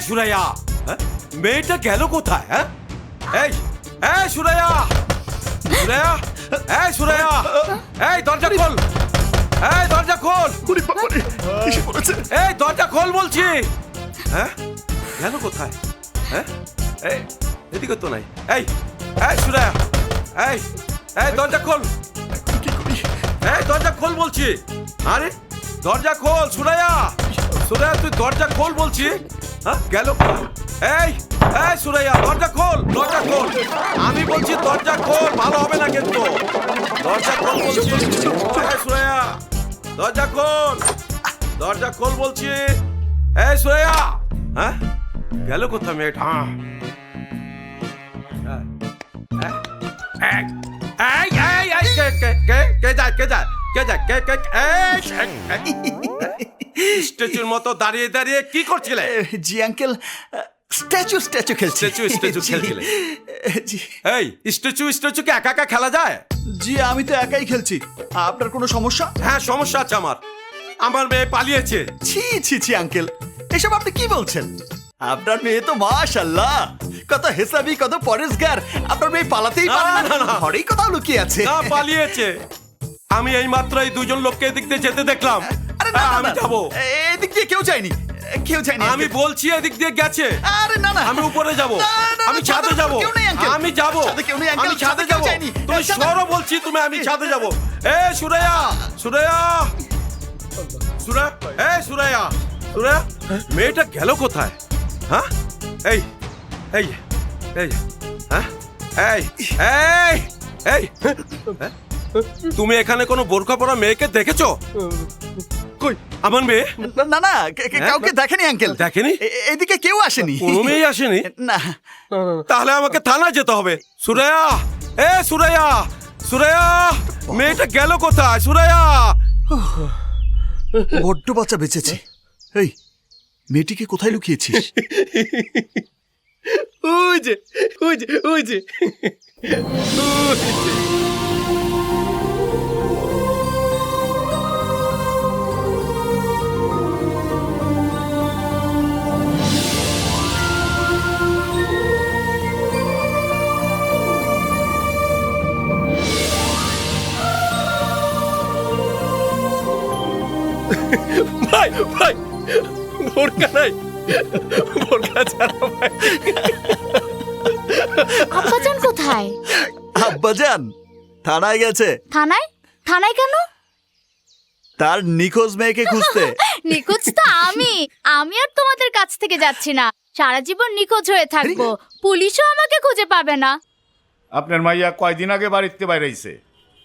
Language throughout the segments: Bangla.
সুরাইয়া, মেয়েটা গেল কোথায়? এই এই সুরাইয়া, সুরাইয়া, এই সুরাইয়া, এই দরজা খোল, এই দরজা খোল, এই দরজা খোল বলছি। গেল কোথায়? এই এদিকে তো নাই। এই এই সুরাইয়া, এই এই দরজা খোল, এই দরজা খোল বলছি। আরে দরজা খোল সুরাইয়া, সুরাইয়া তুই দরজা খোল বলছি। গেল কোথায়? এই এই সুরাইয়া দরজা খোল, দরজা খোল, আমি বলছি দরজা খোল, ভালো হবে না কিন্তু। দরজা খোল বলছি। এই সুরাইয়া দরজা খোল, দরজা খোল বলছি। এই সুরাইয়া, গেল কোথায় মেয়েটা? স্ট্যাচুর মতো দাঁড়িয়ে দাঁড়িয়ে কি করছিলে? জি আঙ্কেল, স্ট্যাচু স্ট্যাচু খেলছি। স্ট্যাচু খেলছিলে? এই স্ট্যাচু কি একা একা খেলা যায়? জি আমি তো একাই খেলছি। আপনার কোনো সমস্যা? হ্যাঁ সমস্যা আছে আমার, আমার মেয়ে পালিয়েছে। ছি ছি ছি আঙ্কেল, এসব আপনি কি বলছেন? আপনার মেয়ে তো মাশাআল্লাহ কত হেসাবি, কত পরেশগার। আপনার মেয়ে পালাতেই পারে না, ঘরেই কোথাও লুকিয়ে আছে। না পালিয়েছে, আমি এই মাত্র এই দুজন লোককে এদিক দিয়ে যেতে দেখলাম। আরে না, আমি যাবো। এদিক দিয়ে কেউ যায়নি, কেউ যায়নি। আমি বলছি এদিক দিয়ে গেছে। আরে না না, আমি উপরে যাব, আমি ছাদে যাব, আমি যাব, আমি ছাদে যাব। তুমি সরো বলছি, তুমি আমি ছাদে যাব। এ সুরাইয়া, সুরাইয়া, সুরা, এ সুরাইয়া, সুরাইয়া, মেয়েটা গেল কোথায়? এই এই এই এই এই এই তুমি এখানে কোনো বোরকা পরা মেয়েকে দেখেছো? কই আমার মেয়ে? না না, কাউকে দেখেনি আঙ্কেল। দেখেনি? এদিকে কেউ আসেনি, কোনো মেয়ে আসেনি? না। তাহলে আমাকে থানায় যেতে হবে। সুরাইয়া, এ সুরাইয়া, সুরাইয়া, মেয়েটা গেল কোথায়? সুরাইয়া, বড্ড বাচ্চা বেঁচেছে। এই মেয়েটিকে কোথায় লুকিয়েছিস? ওই যে ওই যে ওই যে ভাই ভাই, বোরকা নাই, বোরকা ছাড়া ভাই। আব্বাজান কোথায়? আব্বাজান থানায় গেছে। থানায়? থানায় কেন? তার নিখোঁজ মেয়েকে খুঁজতে। নিখোঁজ তো আমি আর তোমাদের কাছ থেকে যাচ্ছি না, সারা জীবন নিখোঁজ হয়ে থাকবো, পুলিশও আমাকে খুঁজে পাবে না। আপনার মাইয়া কয়দিন আগে বাড়িতে বাইরেছে?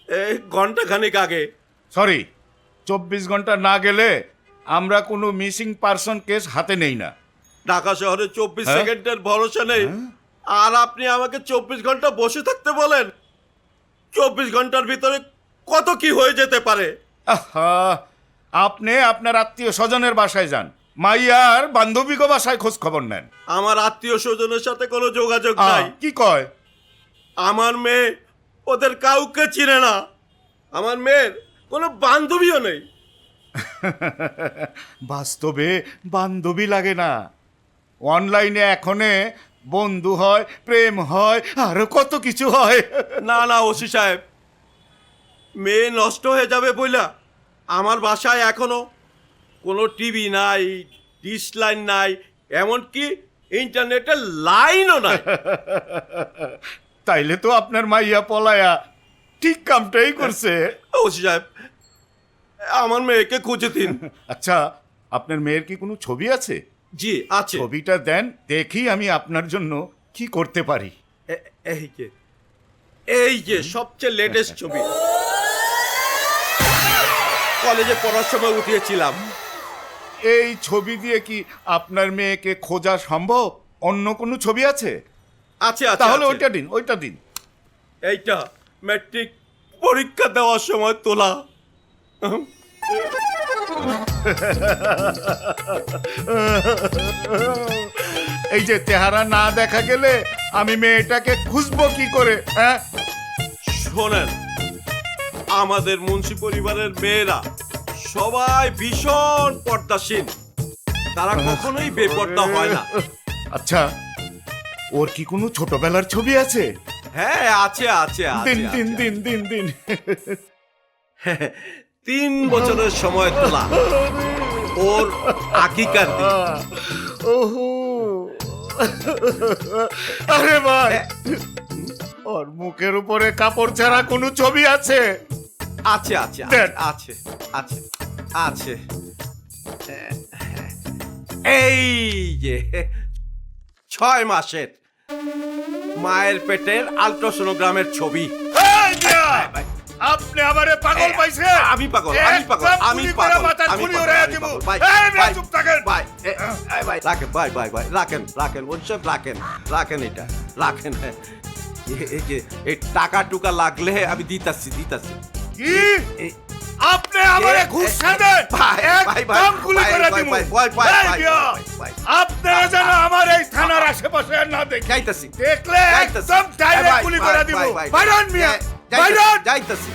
এই ঘন্টা খানিক আগে। সরি, 24 ঘন্টা না গেলে আমরা কোনো মিসিং পারসন কেস হাতে নেই না। ঢাকা শহরে 24 সেকেন্ডের ভরসা নেই, আর আপনি আমাকে 24 ঘন্টা বসে থাকতে বলেন? 24 ঘন্টার ভিতরে কত কি হয়ে যেতে পারে। আহা, আপনি আপনার আত্মীয় স্বজনের বাসায় যান, মাইয়ার বান্ধবীগো বাসায় খোঁজ খবর নেন। আমার আত্মীয় স্বজনের সাথে কোনো যোগাযোগ নাই। কি কয়? আমার মেয়ে ওদের কাউকে চিনে না, আমার মেয়ের কোনো বান্ধবীও নেই। বাস্তবে বান্ধবী লাগে না, অনলাইনে এখনে বন্ধু হয়, প্রেম হয়, আরো কত কিছু হয়। না না ওসি সাহেব, মেয়ে নষ্ট হয়ে যাবে বইলা আমার বাসায় এখনো কোনো টিভি নাই, ডিশ লাইন নাই, এমনকি ইন্টারনেটের লাইনও নাই। তাইলে তো আপনার মাইয়া পলায়া ঠিক কামটাই করছে। ওসি সাহেব, আমার মেয়েকে খুঁজে দিন। আচ্ছা, আপনার মেয়ের কি কোনো ছবি আছে? জি আছে। ছবিটা দেন, দেখি আমি আপনার জন্য কি করতে পারি। এই যে সবচেয়ে লেটেস্ট ছবি, কলেজে পড়ার সময় উঠিয়েছিলাম। এই ছবি দিয়ে কি আপনার মেয়েকে খোঁজা সম্ভব? অন্য কোনো ছবি আছে? আছে আছে। তাহলে আছে। ওইটা দিন, ওইটা দিন। এইটা ম্যাট্রিক পরীক্ষা দেওয়ার সময় তোলা। এই যে চেহারা না দেখা গেলে আমি মেয়েটাকে খুঁজবো কি করে? হ্যাঁ শোনেন, আমাদের মুন্সি পরিবারের মেয়েরা সবাই ভীষণ পর্দাশীল, তারা কখনোই বেপরোয়া হয় না। আচ্ছা, ওর কি কোনো ছোটবেলার ছবি আছে? হ্যাঁ আছে আছে দিন আছে, দিন আছে। দিন দিন দিন 3 বছরের সময় তোলা ওর আকিকার দিন। ওহো, আরে ভাই, ওর মুখের উপরে কাপড় ছাড়া কোনো ছবি আছে? আছে আছে দেন। আছে আছে আছে এই যে 6 মাসের মায়ের পেটের আল্ট্রাসোনোগ্রামের ছবি। এই মিয়া, আপনি আমারে পাগল পাইছে? আমি পাগল, আমি পাগল, একদম আমি গুলি করে পাগল, মাথার আমি খুলি পাগল, উড়াইয়া আমি দিব। পাগল। ভাই, এই মিয়া, ভাই, চুপ থাকেন। ভাই, ভাই, রাখেন, ভাই, ভাই, ভাই, রাখেন, রাখেন, বলছেন রাখেন, রাখেন এটা, রাখেন। এই যে এই টাকা টুকা লাগলে আমি দিতাছি। কি? এই- আপনি আমারে ঘুষ দেন? ভাই, ভাই, ভাই, একদম গুলি ভাই, করে ভাই, দিব। ভাই, ভাই, ভাই, এই ভাই, মিয়া, ভাই, ভাই। আপনারা যেন আমার এই থানার আশেপাশে আর না দেখেন। যাইতাছি, দেখলে যাইতাছি। একদম ডাইরেক্ট ভাই, গুলি ভাই, করে দিব। ভাই, ভাই, বাইরন মিয়া, যাইতাছি, বাইরন। যাইতাছি।